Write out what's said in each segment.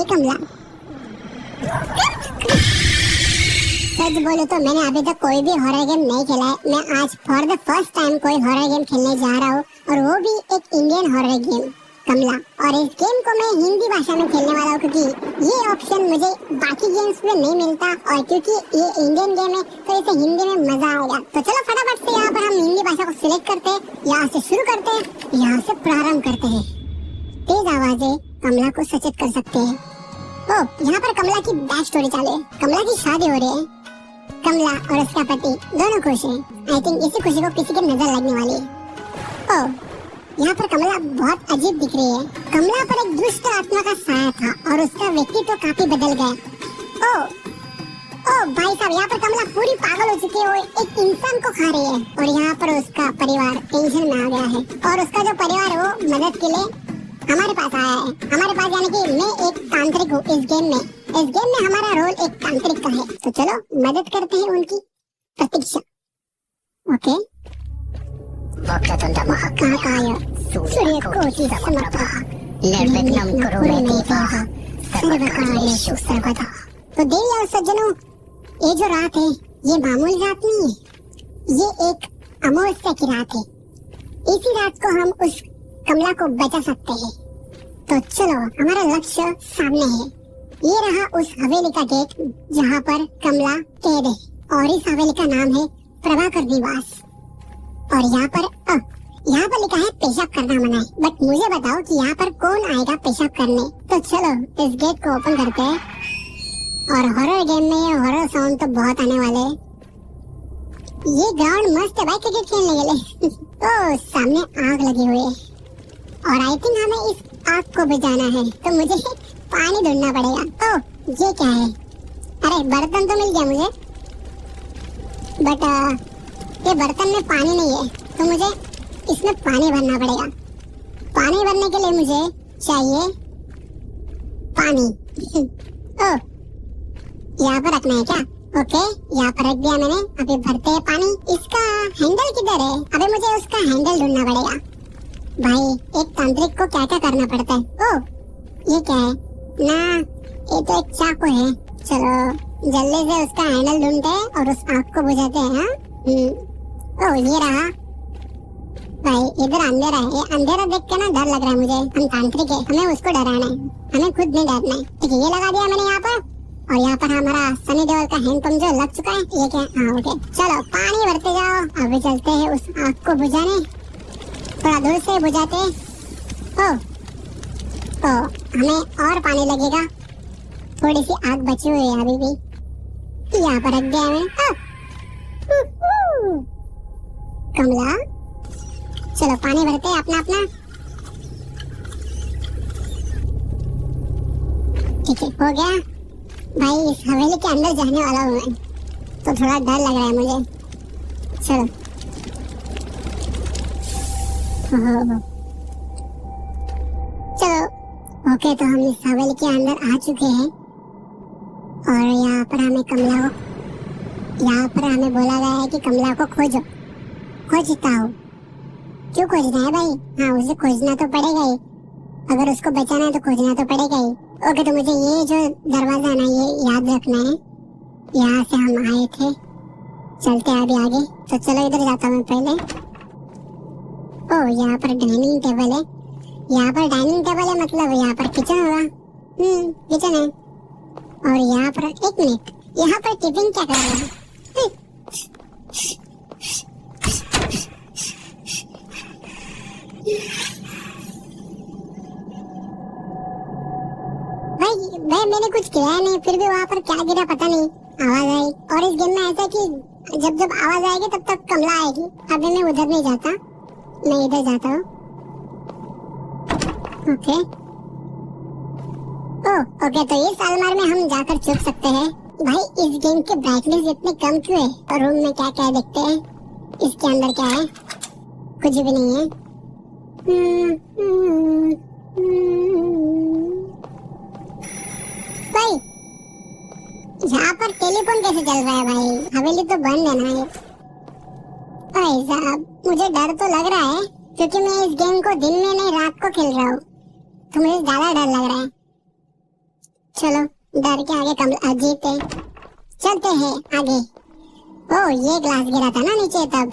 कमला। सच बोलो तो मैंने अभी तक कोई भी हॉरर गेम नहीं खेला है। मैं आज फॉर द फर्स्ट टाइम कोई हॉरर गेम खेलने जा रहा हूँ, और वो भी एक इंडियन हॉरर गेम कमला। और इस गेम को मैं हिंदी भाषा में खेलने वाला हूँ, क्योंकि ये ऑप्शन मुझे बाकी गेम्स में नहीं मिलता, और क्योंकि ये इंडियन गेम है तो इसे हिंदी में मजा आएगा। तो चलो फटाफट से यहाँ पर हम हिंदी भाषा को सिलेक्ट करते हैं, यहाँ से शुरू करते हैं, यहाँ से प्रारंभ करते हैं। तेज आवाजें कमला को सचेत कर सकते हैं। ओ, यहाँ पर कमला की बैक स्टोरी चालू है। कमला की शादी हो रही है। कमला और उसका पति दोनों खुश हैं। आई थिंक इसी खुशी को किसी की नजर लगने वाली है। ओह, यहाँ पर कमला बहुत अजीब दिख रही है। कमला पर एक दुष्ट आत्मा का साया था और उसका व्यक्तित्व तो काफी बदल गया। ओह भाई साहब, यहाँ पर कमला पूरी पागल हो चुकी है। वो एक इंसान को खा रही है, और यहाँ पर उसका परिवार टेंशन में आ गया है, और उसका जो परिवार है वो मदद के लिए हमारे पास आया है। हमारे पास यानी कि मैं एक तांत्रिक हूँ इस गेम में। इस गेम में हमारा रोल एक तांत्रिक का है, तो चलो मदद करते हैं उनकी प्रतीक्षा। ओके, महाकाय सूर्यकोटि समप्रभा निर्विघ्नं कुरु मे देवा सर्वकार्येषु सर्वदा। तो देवी और सज्जनों, ये जो रात है ये मामूली रात नहीं है, ये एक अमावस्या की रात है। इसी रात को हम उस कमला को बचा सकते हैं। तो चलो, हमारा लक्ष्य सामने है। ये रहा उस हवेली का गेट जहाँ पर कमला कैद है, और इस हवेली का नाम है प्रभाकर निवास। और यहाँ पर लिखा है पेशाब करना मना है। बट मुझे बताओ कि यहाँ पर कौन आएगा पेशाब करने। तो चलो इस गेट को ओपन करते हैं। और हॉरर गेम में हॉरर साउंड तो बहुत आने वाले हैं। ये ग्राउंड मस्त है भाई क्रिकेट खेलने के लिए। तो सामने आग लगी हुई है, और आई थिंक हमें इस आग को बुझाना है, तो मुझे पानी ढूंढना पड़ेगा। ओह, ये क्या है? अरे बर्तन तो मिल गया मुझे, बट ये बर्तन में पानी नहीं है, तो मुझे इसमें पानी भरना पड़ेगा। पानी भरने के लिए मुझे चाहिए पानी। ओह, यहाँ पर रखना है क्या? ओके, यहाँ पर रख दिया मैंने। अभी भरते हैं पानी। इसका हैंडल किधर है? अभी मुझे उसका हैंडल ढूंढना पड़ेगा। भाई, एक तांत्रिक को क्या क्या करना पड़ता है। ओह, ये क्या है? ना, ये तो एक चाकू है। चलो जल्दी से उसका हैंडल ढूंढते हैं और उस आग को बुझाते हैं। हाँ, ओह ये रहा। भाई इधर अंधेरा है। ये अंधेरा देख के ना डर लग रहा है मुझे। हम तांत्रिक है, हमें उसको डराना है, हमें खुद नहीं डरना है। ठीक है, ये लगा दिया मैंने यहाँ पर। और यहाँ पर हमारा सनी देओल का हैंडपंप जो लग चुका है। ये क्या? हाँ ओके, चलो पानी भरते जाओ। अभी चलते हैं उस आग को बुझाने। थोड़ा दूर से बुझाते। ओ, हमें और पानी लगेगा। थोड़ी सी आग बची हुई है अभी भी। यहाँ पर रख दिया मैंने। कमला, चलो पानी भरते हैं अपना अपना। ठीक है, हो गया। भाई इस हवेली के अंदर जाने वाला हूँ मैं, तो थोड़ा डर लग रहा है मुझे। चलो चलो ओके, तो हम इस हवेली के अंदर आ चुके हैं। और यहाँ पर हमें बोला गया है कि कमला को खोजो। खोजता हूँ। क्यों खोजना है भाई? हाँ, उसे खोजना तो पड़ेगा ही। अगर उसको बचाना है तो खोजना तो पड़ेगा ही। ओके, तो मुझे ये जो दरवाजा है ना, ये याद रखना है। यहाँ से हम आए थे। चलते हैं अभी आगे। तो चलो इधर जाता हूँ पहले। ओह, यहाँ पर डाइनिंग टेबल है। यहाँ पर डाइनिंग टेबल है, मतलब यहाँ पर किचन होगा। किचन है। और यहाँ पर एक मिनट, यहाँ पर टिफिन क्या कर रहा है? भाई मैंने कुछ किया नहीं, फिर भी वहाँ पर क्या गिरा पता नहीं, आवाज आई। और इस गेम में ऐसा कि जब जब आवाज आएगी तब तक कमला आएगी। अभी मैं उधर नहीं जाता, मैं इधर जाता हूँ। ओके तो इस अलमारी में हम जाकर छुप सकते हैं। भाई इस गेम के ब्राइटनेस इतने कम क्यों है? और रूम में क्या क्या देखते हैं? इसके अंदर क्या है? कुछ भी नहीं है। भाई यहाँ पर टेलीफोन कैसे चल रहा है? भाई हवेली तो बंद है ना ये। भाई साहब, मुझे डर तो लग रहा है, क्योंकि मैं इस गेम को दिन में नहीं रात को खेल रहा हूँ, तो मुझे ज्यादा डर लग रहा है। चलो डर के आगे कमला जीते, चलते हैं आगे। ओ ये ग्लास गिरा था ना नीचे तब,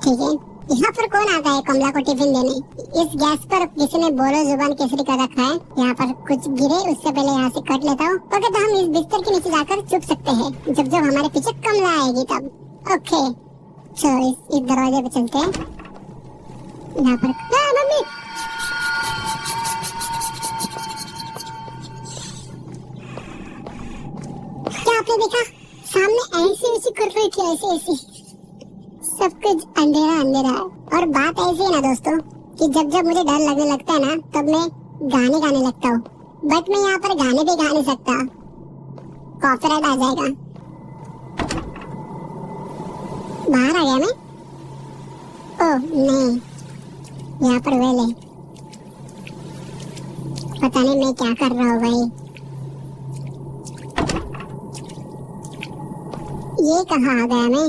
ठीक है। यहाँ पर कौन आता है कमला को टिफिन देने? इस गैस पर किसी ने बोलो जुबान केसरी कर रखा है। यहाँ पर कुछ गिरे उससे पहले यहाँ से कट लेता हूँ। ओके तो हम इस बिस्तर के नीचे जाकर छुप सकते हैं जब जब हमारे पीछे कमला आएगी तब। ओके चलो इस दरवाजे पे चलते हैं। यहाँ पर मम्मी क्या आपने देखा? सामने ऐसी ऐसी कर रही थी, ऐसी ऐसी, सब कुछ अंधेरा अंधेरा है। और बात ऐसी है ना दोस्तों कि जब जब मुझे डर लगने लगता है ना तब मैं गाने गाने लगता हूँ, बट मैं यहाँ पर गाने भी गा नहीं सकता, कॉपीराइट आ जाएगा। बाहर आ गया मैं? ओह नहीं, यहाँ पर वेल है, पता नहीं मैं क्या कर रहा हूँ भाई। ये कहाँ आ गया मैं?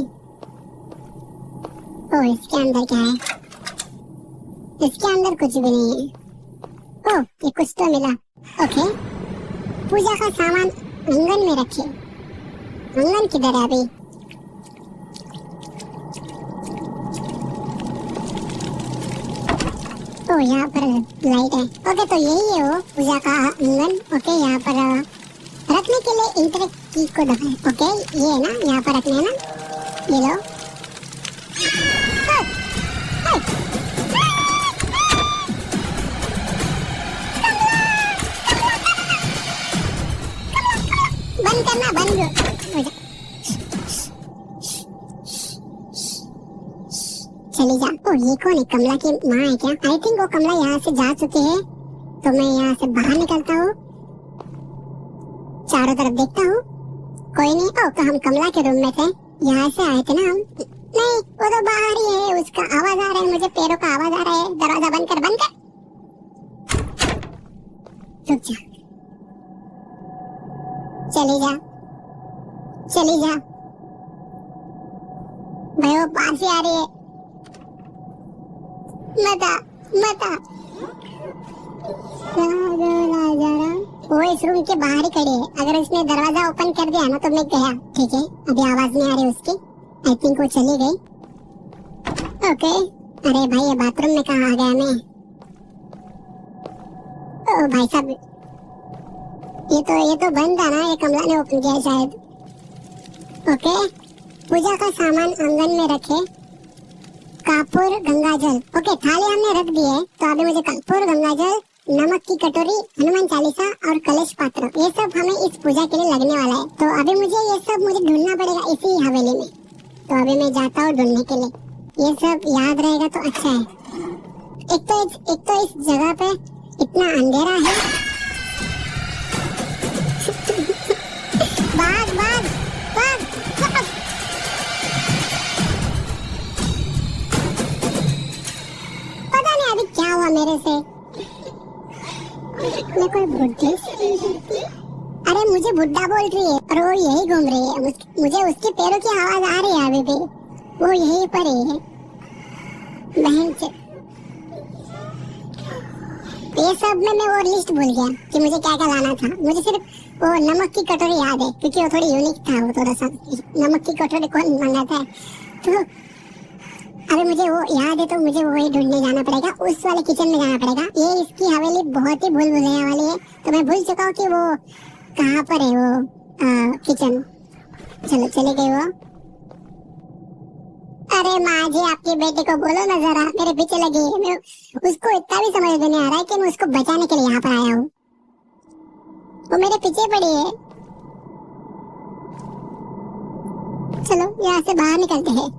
ओह इसके अंदर क्या है? इसके अंदर कुछ भी नहीं है। ओह ये कुछ तो मिला। ओके पूजा का सामान आंगन में रखे। आंगन किधर है अभी? ओह यहाँ पर लाइट है। ओके तो यही है वो पूजा का आंगन। ओके यहाँ पर रखने के लिए इंटर की को दबाएं। ओके ये है ना, यहाँ पर रखना है ना, ये लो। बंद करना, बंद हो जा। चली जा। ओ ये कौन है? कमला की माँ है क्या? आई थिंक वो कमला यहाँ से जा चुकी है, तो मैं यहाँ से बाहर निकलता हूँ, चारों तरफ देखता हूँ, कोई नहीं। ओ तो हम कमला के रूम में थे, यहाँ से आए थे ना हम? नहीं वो तो बाहर ही है, उसका आवाज आ रहा है, मुझे पैरों का आवाज आ रहा है। दरवाजा बंद कर, बंद कर। रुक जा, चली जा, चली जा भाई, वो बाहर से आ रही है। मत आ, मत आ। वो इस रूम के बाहर ही खड़ी है, अगर उसने दरवाजा ओपन कर दिया ना तो मैं गया। ठीक है अभी आवाज नहीं आ रही उसकी, आई थिंक वो चली गई। ओके अरे भाई ये बाथरूम में कहाँ आ गया मैं? ओ भाई साहब ये तो बंद था ना, ये कमला ने ओपन किया शायद। ओके पूजा का सामान आंगन में रखे, कपूर गंगाजल। ओके थाली हमने रख दी है, तो अभी मुझे कपूर गंगाजल, नमक की कटोरी, हनुमान चालीसा और कलश पात्र, ये सब हमें इस पूजा के लिए लगने वाला है। तो अभी मुझे ढूंढना पड़ेगा इसी हवेली में, तो अभी मैं जाता हूँ ढूंढने के लिए। ये सब याद रहेगा तो अच्छा है। एक तो इस जगह पे इतना अंधेरा है। भाग भाग भाग, भाग। पता नहीं अभी क्या हुआ मेरे से, मैं कोई बुढ़ी, अरे मुझे बुड्ढा बोल रही है और वो यही घूम रही है, मुझे उसके पैरों की आवाज आ रही है अभी भी, वो यहीं पर ही है। बहन से ये सब में मैं वो लिस्ट भूल गया कि मुझे क्या क्या लाना था। मुझे सिर्फ वो नमक की कटोरी याद है क्योंकि वो थोड़ी यूनिक था, वो थोड़ा सा। नमक की कटोरी कौन मंगाता है? तो अभी मुझे वो याद है, तो मुझे वही ढूंढने जाना पड़ेगा, उस वाले किचन में जाना पड़ेगा। ये इसकी हवेली बहुत ही भूल भुलैया वाली है, तो मैं भूल चुका हूँ कि वो कहाँ पर है वो किचन। चलो चले गए वो। अरे माँ जी आपके बेटे को बोलो ना जरा मेरे पीछे लगी है। मैं उसको इतना भी समझ नहीं आ रहा है कि मैं उसको बचाने के लिए यहाँ पर आया हूँ, वो मेरे पीछे पड़ी है। चलो यहाँ से बाहर निकलते हैं।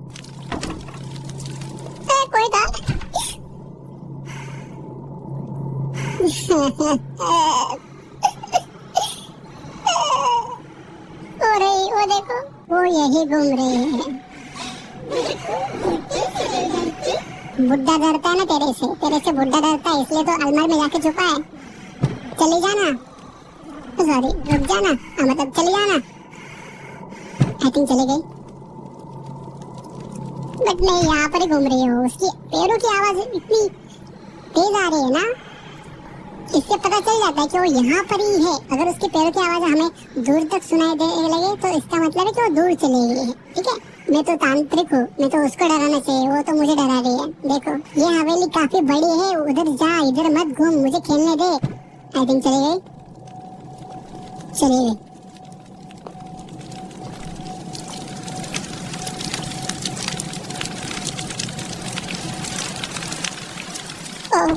कोई था वो देखो वो यही घूम रही है। बुड्ढा डरता है ना तेरे से बुड्ढा डरता है, इसलिए तो अलमारी में जाके छुपा है। चली जाना, सॉरी रुक जाना, मतलब चली जाना। आई थिंक चली गई, बट मैं यहाँ पर ही घूम रही हूँ। उसकी पैरों की आवाज इतनी तेज आ रही है ना, इससे पता चल जाता है कि वो यहाँ पर ही है। अगर उसके पैरों की आवाज हमें दूर तक सुनाई देने लगे तो इसका मतलब है कि वो दूर चली गई है। ठीक है, मैं तो तांत्रिक हूँ, मैं तो उसको डराना चाहिए, वो तो मुझे डरा रही है। देखो ये हवेली काफी बड़ी है, उधर जा, इधर मत घूम, मुझे खेलने दे। आई थिंक चली गई, चली गई।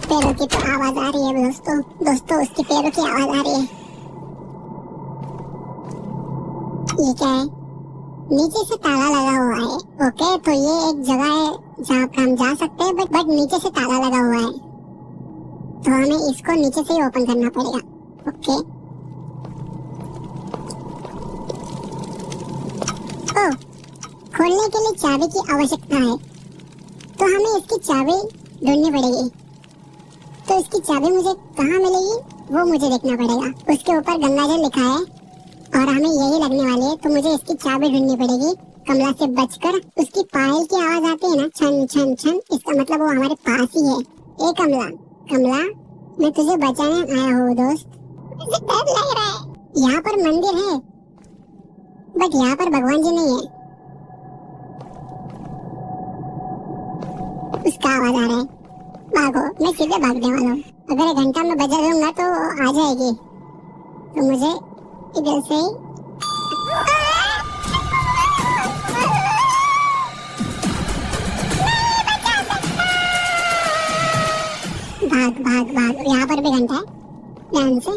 पैरों की तो आवाज आ रही है दोस्तों उसके पैरों की आवाज आ रही है। ये क्या है? नीचे से ताला लगा हुआ है। ओके, तो ये एक जगह है जहाँ पर हम जा सकते हैं, बट नीचे से ताला लगा हुआ है, तो हमें इसको नीचे से ही ओपन करना पड़ेगा। ओके, ओ, खोलने के लिए चाबी की आवश्यकता है, तो हमें इसकी चाबी ढूंढनी पड़ेगी। तो इसकी चाबी मुझे कहाँ मिलेगी वो मुझे देखना पड़ेगा। उसके ऊपर गंगाजल लिखा है और हमें यही लगने वाली है, तो मुझे इसकी चाबी ढूंढनी पड़ेगी कमला से बचकर। उसकी पायल की आवाज आती है ना, छन छन छन, इसका मतलब वो हमारे पास ही है। ए कमला, कमला, मैं तुझे बचाने आया हूँ दोस्त। मुझे डर लग रहा है। यहाँ पर मंदिर है बट यहाँ पर भगवान जी नहीं है। उसका आवाज आ रहा है, भागो, मैं सीधे भागने वाला हूँ। अगर 1 घंटा में बजा दूंगा तो आ जाएगी, तो मुझे इधर से भाग भाग भाग। यहाँ पर भी घंटा है, ध्यान से।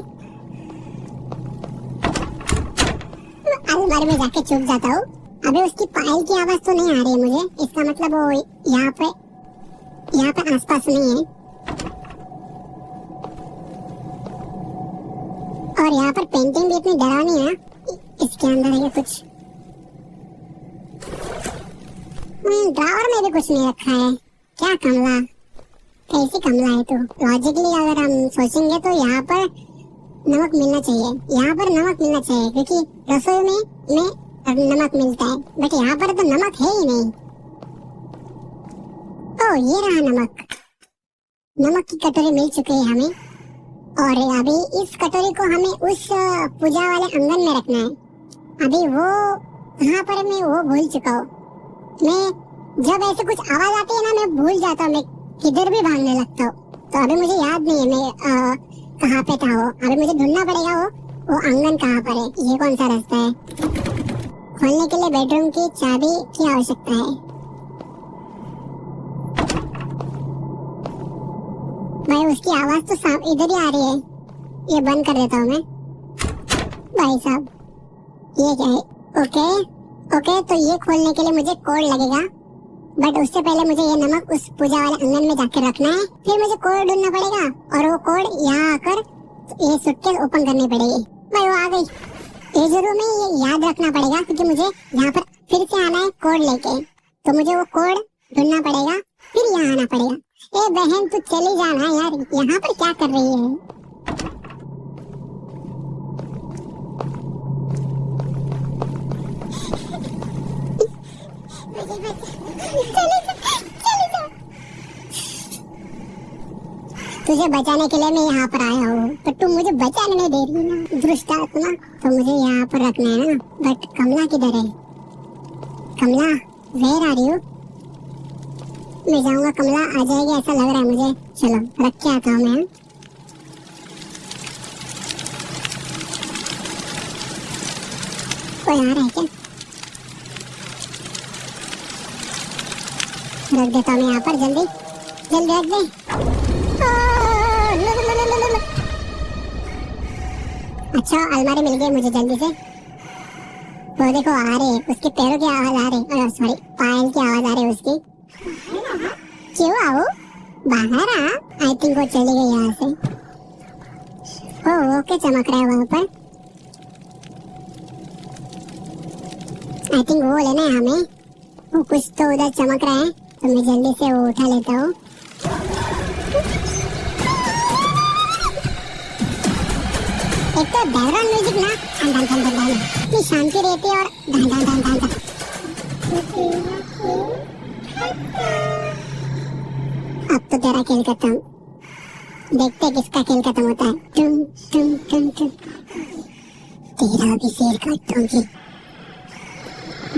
अलमारी में जाके छुप जाता हूँ। अभी उसकी पायल की आवाज तो नहीं आ रही है मुझे, इसका मतलब वो यहाँ पे आसपास नहीं है। और यहाँ पर पेंटिंग भी इतनी डरावनी है ना, इसके अंदर है कुछ। ड्रावर में भी कुछ नहीं रखा है। क्या कमला, कैसी कमला है तू? लॉजिकली अगर हम सोचेंगे तो यहाँ पर नमक मिलना चाहिए, यहाँ पर नमक मिलना चाहिए, क्योंकि रसोई में नमक मिलता है, बट यहाँ पर तो नमक है ही नहीं। ओ, ये रहा नमक। नमक की कटोरी मिल चुकी है हमें, और अभी इस कटोरी को हमें उस पूजा वाले आंगन में रखना है। अभी वो कहाँ पर मैं वो भूल चुका हूँ। मैं जब ऐसे कुछ आवाज आती है ना, मैं भूल जाता हूँ, मैं किधर भी भागने लगता हूँ। तो अभी मुझे याद नहीं है मैं कहाँ पे था वो। अभी मुझे ढूंढना पड़ेगा वो आंगन कहाँ पर है। ये कौन सा रास्ता है? खोलने के लिए बेडरूम की चाबी की आवश्यकता है। भाई उसकी आवाज तो इधर ही आ रही है। ये बंद कर देता हूँ मैं। भाई साहब ये क्या है? ओके, तो ये खोलने के लिए मुझे कोड लगेगा, बट उससे पहले मुझे ये नमक उस पूजा वाले आंगन में जाकर रखना है। फिर मुझे कोड ढूंढना पड़ेगा और वो कोड यहाँ आकर ये सूटकेस ओपन करनी पड़ेगी। भाई वो आ गई। ये जरूर में ये याद रखना पड़ेगा, क्योंकि मुझे यहाँ पर फिर से आना है कोड लेके। तो मुझे वो कोड ढूंढना पड़ेगा, फिर यहाँ आना पड़ेगा। ए बहन तू चली जाना यार, यहाँ पर क्या कर रही है? तुझे बचाने के लिए मैं यहाँ पर आया हूँ, तो तुम मुझे बचाने नहीं दे रही ना, दुष्टात्मा। तो मुझे यहाँ पर रखना है ना, बट कमला किधर है? कमला, वेयर आर यू? मैं जाऊंगा, कमला आ जाएगी ऐसा लग रहा है मुझे। चलो रख के आता हूँ मैं। कोई आ रहा है क्या? रख देता हूँ मैं यहाँ पर, जल्दी रख दे। अच्छा अलमारी मिल गई मुझे जल्दी से। वो देखो आ रही है, उसके पैरों की आवाज आ रही है, सॉरी पायल की आवाज आ रही है उसकी। क्यों आओ बाहर आ। आई थिंक वो चली गई यहाँ से। ओ ओके, चमक रहा है वहाँ पर। आई थिंक वो लेना है हमें। वो कुछ तो उधर चमक रहा है, तो मैं जल्दी से वो उठा लेता हूँ। एक तो बैकग्राउंड म्यूजिक ना धन धन धन धन इतनी शांति रहती है, और धन धन धन धन धन। अब तो तेरा खेल खत्म। देखते किसका खेल खत्म होता है। टुम टुम टुम टुम। तेरा भी शेर काटूंगी।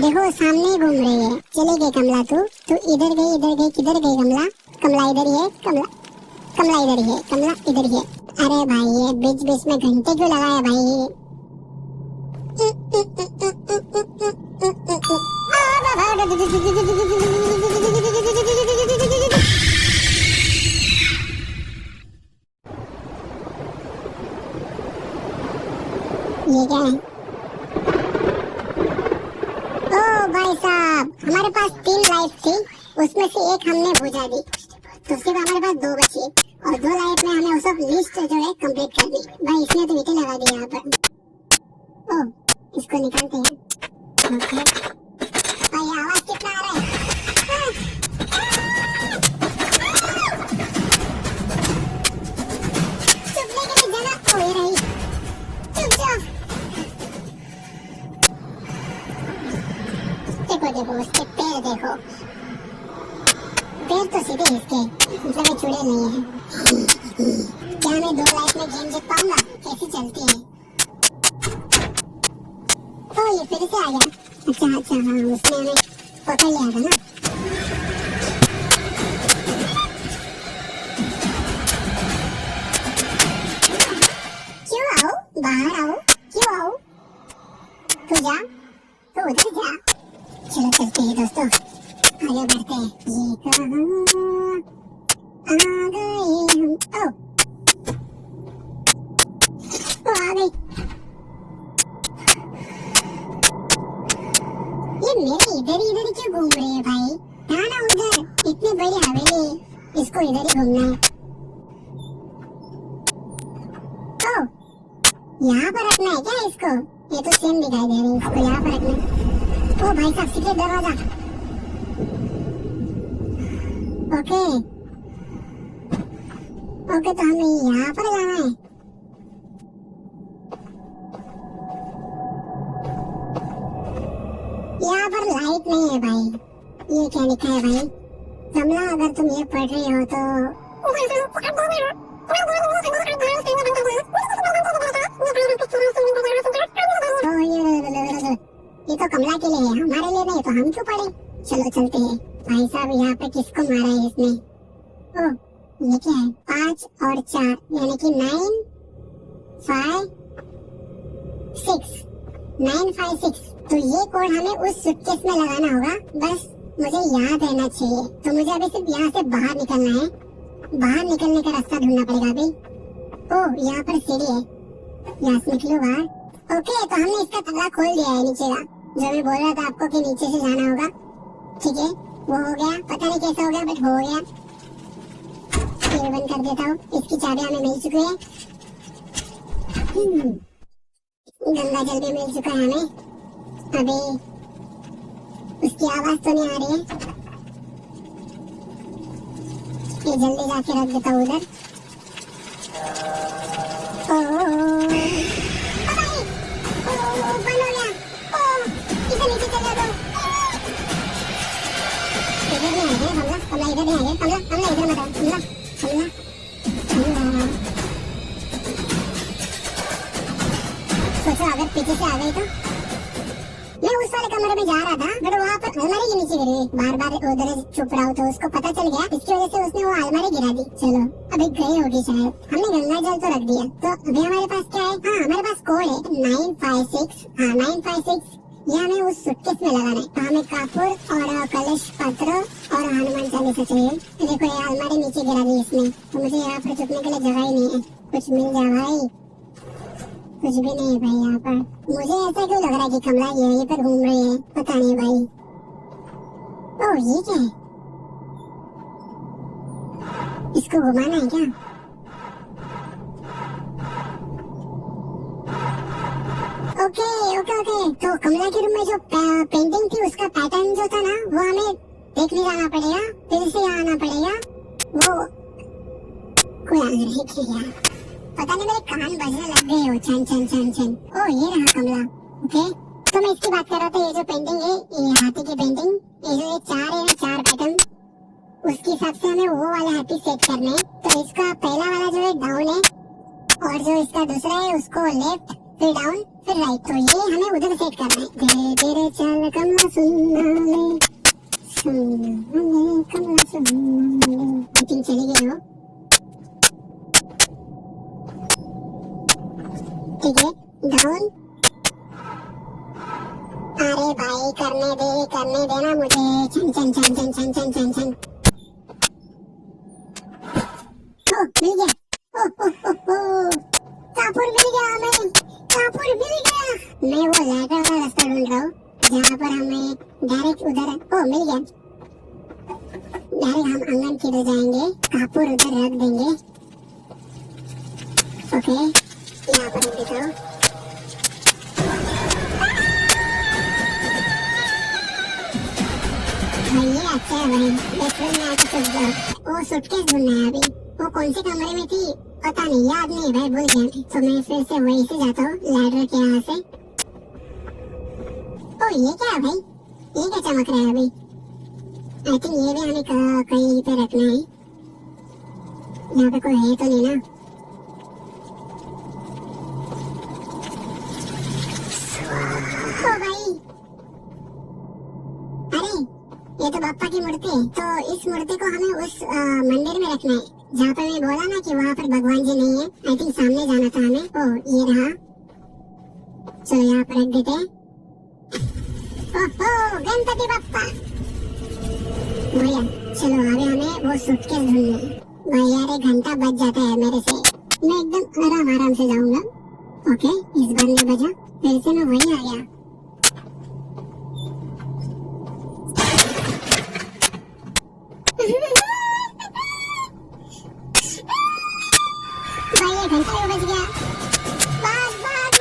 देखो सामने ही घूम रही है। चले गई कमला तू इधर गई किधर गई कमला? कमला इधर ही है। कमला इधर ही है। कमला इधर ही है। अरे भाई ये बीच बीच में घंटे क्यों लगाया भाई? ये क्या है? ओ भाई साहब, हमारे पास 3 लाइफ थी, उसमें से एक हमने बुझा दी, तो सिर्फ हमारे पास 2 बची और 2 लाइफ में हमें उस लिस्ट जो है कंप्लीट कर दी। भाई इसने तो ईंटें लगा दी यहाँ पर। ओह, इसको निकालते हैं। ओके भाई, आवाज कितना आ रहा है? चुपने के लिए जगह कोई रही। चुप जाओ। देखो उसके पैर देखो। पैर तो सीधे इसके, मतलब ये जुड़े नहीं है। क्या मैं 2 लाइफ में गेम जीत पाऊंगा? कैसी चलती है? ओ ये फिर से आ गया। अच्छा हाँ, उसने हमें पकड़ लिया था ना। क्यों आओ? बाहर आओ। क्यों आओ? तू जा, तू उधर जा। चलो चलते हैं दोस्तों, आगे बढ़ते हैं। ये कहाँ आ गए हम? ओ आ गई। ये मेरे इधर ही क्यों घूम रही है भाई? ना उधर, इतनी बड़ी हवेली, इसको इधर ही घूमना है। ओ यहाँ पर रखना है क्या इसको? ये तो सेम दिखाई दे रही है। इसको यहाँ पर रखना है। ओ भाई साहब, सीक्रेट दरवाजा। ओके तो हमें यहाँ पर जाना है। यहाँ पर लाइट नहीं है भाई। ये क्या लिखा है भाई? कमला अगर तुम ये पढ़ रही हो तो ये तो कमला के लिए है, हमारे लिए नहीं, तो हम क्यों पढ़े? चलो चलते हैं। भाई साहब यहाँ पे किसको मारा है इसने? ओह ये क्या है? 5 और 4 यानी कि 9 5 6 9 5 6। तो ये कोड हमें उस सूटकेस में लगाना होगा। बस मुझे याद रहना चाहिए। तो मुझे अभी सिर्फ यहाँ से बाहर निकलना है। बाहर निकलने का रास्ता ढूंढना पड़ेगा अभी। ओह यहाँ पर सीढ़ी है, यहाँ से निकलो बाहर। ओके तो हमने इसका ताला खोल दिया है नीचे का, जो मैं बोल रहा था आपको कि नीचे से जाना होगा। ठीक है वो हो गया, पता नहीं कैसा हो गया बट हो गया। फिर बंद कर देता हूँ। इसकी चाबी हमें मिल चुकी है। गंगा जल भी मिल चुका है हमें। अभी उसकी आवाज तो नहीं आ रही है। ये जल्दी जाके रख देता हूँ उधर। बंद हो गया। इधर नीचे चला दो। इधर नहीं आ गया कमला, इधर नहीं आ गया कमला इधर मत आओ। कमला सोचो अगर पीछे से आ गई तो। मैं उस वाले कमरे में जा रहा था बट वहाँ पर अलमारी के नीचे गिरी। बार उधर चुप रहा तो उसको पता चल गया, इसकी वजह से उसने वो अलमारी गिरा दी। चलो अभी गई होगी शायद। हमने गंगा जल तो रख दिया, तो अभी हमारे पास क्या है? हाँ हमारे पास कोड है 956। हाँ 956 ये हमें उस सूटकेस में लगाना है। तो हमें कपूर और कलश पत्र और हनुमान चालीसा चाहिए। देखो ये अलमारी नीचे गिरा दी इसने, तो मुझे यहाँ पर छुपने के लिए जगह ही नहीं है। कुछ मिल जाए भाई। कुछ भी नहीं है भाई यहाँ पर। मुझे ऐसा क्यों लग रहा है कि कमला यहीं पर घूम रही है, पता नहीं भाई। ओह ये क्या है? इसको घुमाना है क्या? ओके तो कमला के रूम में जो पेंटिंग थी उसका पैटर्न जो था ना वो हमें देखने जाना पड़ेगा। फिर से यहाँ आना पड़ेगा। वो कोई आ रहा है क्या? पता नहीं मेरे कान बजने लग गए हो। छन छन छन छन। ओ ये रहा कमला। ओके तो मैं इसकी बात कर रहा था। ये जो पेंटिंग है ये हाथी की पेंटिंग, ये जो ये 4 है ना 4 पैटर्न, उसके हिसाब से हमें वो वाला हाथी सेट करना है। तो इसका पहला वाला जो है डाउन है और जो इसका दूसरा है उसको लेफ्ट फिर डाउन फिर राइट। तो ये हमें उधर सेट करना है। धीरे धीरे चल कमला सुनना ले कमला सुनना ले। आई थिंक चली गई हो। ठीक है डाउन। अरे भाई करने देना मुझे। छन छन छन छन छन छन छन छन। ओ मिल गया। कापुर मिल गया हमें। कापुर मिल गया। मैं वो लैडर वाला रास्ता ढूंढ रहा हूँ जहाँ पर हमें डायरेक्ट उधर। ओ मिल गया। डायरेक्ट हम आंगन की तरफ जाएंगे। कापुर उधर रख देंगे। ओके यहाँ पर रख देता हूँ। ये अच्छा है भाई। बेडरूम में आके छुप जाओ। वो सूटकेस ढूंढना है अभी। वो कौन से कमरे में थी पता नहीं, याद नहीं भाई, भूल गया। तो मैं फिर से वहीं से जाता हूँ लैडर के यहाँ से। ओ ये क्या है भाई? ये क्या चमक रहा है अभी? आई थिंक ये भी हमें कहीं पे रखना है। यहाँ पे कोई है तो नहीं ना? ओ भाई अरे ये तो बाप्पा की मूर्ति है। तो इस मूर्ति को हमें उस मंदिर में रखना है जहाँ पर मैं बोला ना कि वहाँ पर भगवान जी नहीं है। आई थिंक सामने जाना था हमें। ओ ये रहा। चलो यहाँ पर रख देते हैं। ओहो गणपति बप्पा बढ़िया। चलो अभी हमें वो सूटकेस ढूंढना है। भाई यार एक घंटा बच जाता है मेरे से। मैं एकदम आराम से जाऊंगा। ओके इस बार नहीं बजा। फिर से मैं वही आ गया। भाई ये घंटा बच गया। भाग भाग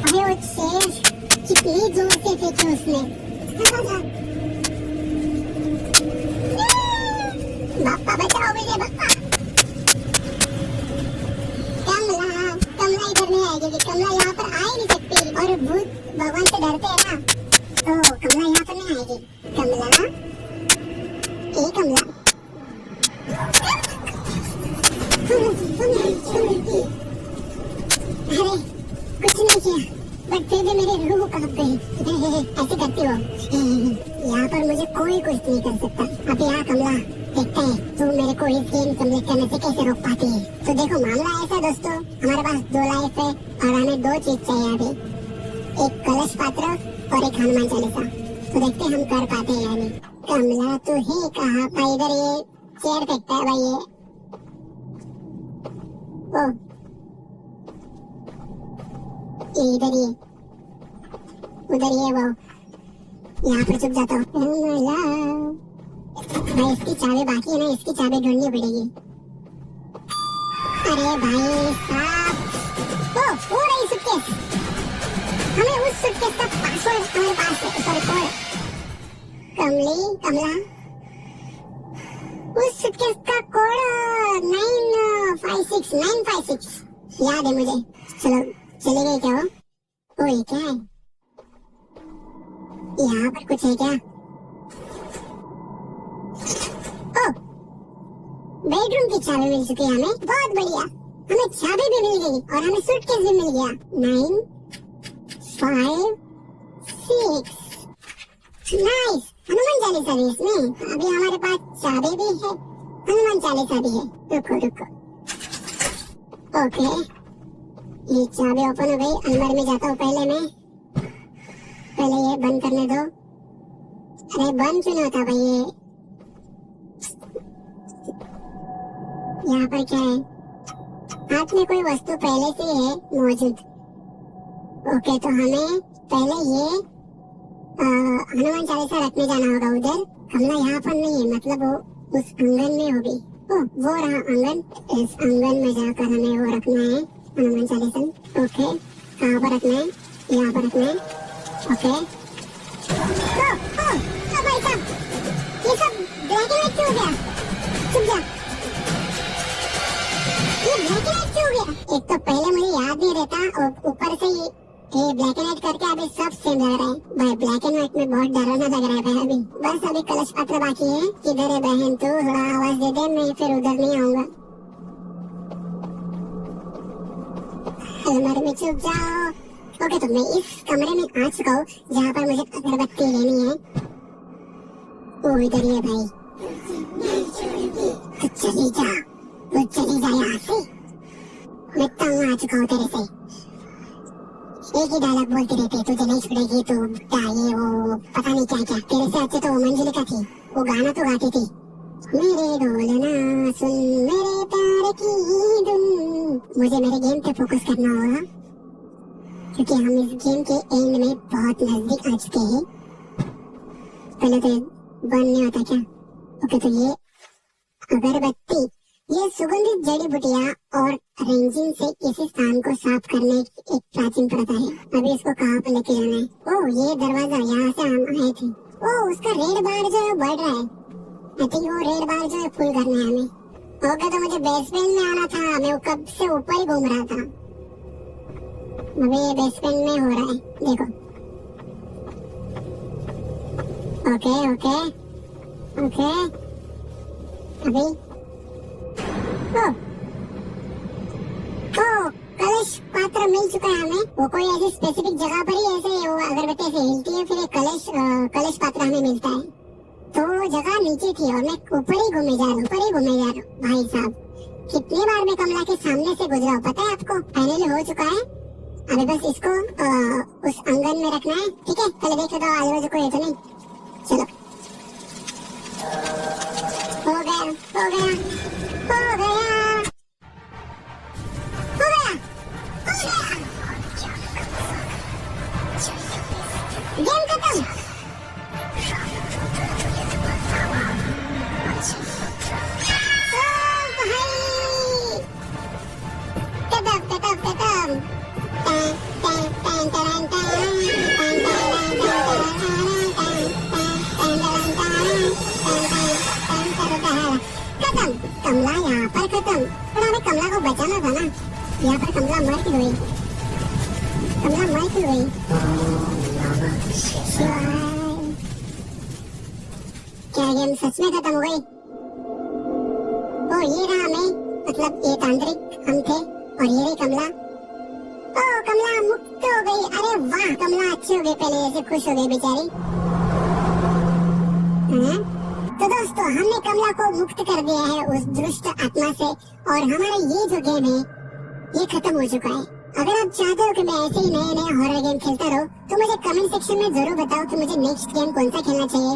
अरे वो शेर कितनी जोर से फेंकी उसने। बाप्पा बचाओ मुझे बाप्पा। कमला इधर नहीं आएगी। कमला यहाँ पर आ ही नहीं सकती और भूत भगवान से डरते हैं ना, तो कमला यहाँ पर नहीं आएगी। कमला ए कमला अरे कुछ नहीं किया बट फिर भी मेरी रूह कांप गई। ऐसे करती हो। यहाँ पर मुझे कोई कुछ नहीं कर सकता। अब यहाँ कमला देखते हैं तू मेरे को इस गेम कंप्लीट करने से कैसे रोक पाती है। तो देखो मामला ऐसा दोस्तों, हमारे पास 2 लाइफ है और हमें 2 चीज चाहिए अभी। एक कलश पात्र और एक हनुमान चालीसा। तो देखते हैं हम कर पाते हैं या नहीं। कमला तू है कहाँ पर? इधर ये चेयर फेंकता है भाई। ये इधर ये उधर ये वो यहाँ पर छुप जाता हूँ। भाई इसकी चाबी बाकी है ना, इसकी चाबी ढूंढनी पड़ेगी। अरे भाई साहब वो रही सूटकेस। हमें उस सूटकेस का पासवर्ड हमारे पास है। सॉरी कोड कमला उस सूटकेस का कोड 956 याद है मुझे। चलो चले गए क्या वो? ओ ये क्या है? यहाँ पर कुछ है क्या? बेडरूम की चाबी मिल चुकी है हमें। बहुत बढ़िया। हमें चाबी भी मिल गई और हमें सूटकेस भी मिल गया। 9 5 6 नाइस। हनुमान चालीसा भी इसमें। अभी हमारे पास चाबी भी है, हनुमान चालीसा भी है। रुको ओके ये चाबी ओपन हो गई। अंदर में जाता हूँ पहले ये बंद करने दो। अरे बंद क्यों नहीं होता भाई ये? यहाँ पर क्या है? हाथ में कोई वस्तु पहले से है मौजूद। ओके तो हमें पहले ये हनुमान चालीसा रखने जाना होगा उधर। कमला यहाँ पर नहीं है, मतलब वो उस आंगन में होगी। वो रहा आंगन। इस आंगन में जाकर हमें वो रखना है हनुमान चालीसा। ओके कहाँ पर रखना है? यहाँ पर रखना है। ओके भाई साहब ये सब ब्लैक एंड व्हाइट क्यों हो गया? चुप जा। ये ब्लैक एंड व्हाइट क्यों हो गया। एक तो पहले मुझे याद नहीं रहता और ऊपर से ये ब्लैक एंड व्हाइट करके अभी सब सेम लग रहा है भाई। ब्लैक एंड व्हाइट में बहुत डरावना लग रहा है भाई। अभी बस अभी कलश पात्र बाकी है। किधर है बहन तू? थोड़ा आवाज दे दे, मैं फिर उधर नहीं आऊंगा। अलमारी में छुप जाओ। ओके, तो मैं इस कमरे में आ चुका हूँ जहाँ पर मुझे अगरबत्ती लेनी है। ओ इधर ही है भाई। तो चली जा, तो चली जा यहाँ से। मैं तंग आ चुका हूँ तेरे से। एक ही डायलॉग बोलती रहती है, तुझे नहीं छुड़ेगी तो ये वो पता नहीं क्या क्या। तेरे से अच्छे तो वो मंजिलिका थी, वो गाना तो गाती थी, मेरे ढोलना सुन मेरे प्यार की धुन। मुझे मेरे गेम पे फोकस करना होगा क्योंकि हम इस गेम के एंड में बहुत नजदीक आ चुके हैं। पहले तो बंद नहीं होता क्या? ओके, तो ये अगरबत्ती, ये सुगंधित जड़ी बूटियां और रेंजिन से किसी स्थान को साफ करने की एक प्राचीन प्रथा है। अभी इसको कहाँ पर लेके जाना है? ओह, ये दरवाजा, यहाँ से हम आए थे। ओह, उसका रेड बार जो है बढ़ रहा है। आई थिंक वो रेड बार जो है फुल करना है हमें। ओके, तो मुझे बेसमेंट में आना था। मैं वो कब से ऊपर ही घूम रहा था। अभी ये बेसमेंट में हो रहा है, देखो। ओके ओके ओके, अभी कलश पात्र मिल चुका है हमें। वो कोई ऐसी स्पेसिफिक जगह पर ही ऐसे वो अगरबत्ती से हिलती है, फिर कलश पात्र हमें मिलता है। तो वो जगह नीचे थी और मैं ऊपर ही घूमे जा रहा हूँ भाई साहब। कितनी बार मैं कमला के सामने से गुजरा हूँ पता है आपको? फाइनली हो चुका है। अभी बस इसको उस आंगन में रखना है, ठीक है? पहले देख लेता हूँ आजू बाजू कोई तो नहीं। चलो, हो गया हो गया हो गया। गेम खत्म। कमला यहाँ पर खत्म। पर हमें कमला को बचाना था ना। यहाँ पर कमला मर क्यों गई? क्या गेम सच में खत्म हो गई? ओ ये रहा मैं, मतलब ये तांत्रिक हम थे और ये रही कमला। ओ कमला मुक्त हो गई। अरे वाह, कमला अच्छी हो गई, पहले ऐसे खुश हो गई बेचारी। तो दोस्तों, हमने कमला को मुक्त कर दिया है उस दुष्ट आत्मा से और हमारा ये जो गेम है ये खत्म हो चुका है। अगर आप चाहते हो कि मैं ऐसे ही नए नए हॉरर गेम खेलता रहूं तो मुझे कमेंट सेक्शन में जरूर बताओ कि मुझे नेक्स्ट गेम कौन सा खेलना चाहिए।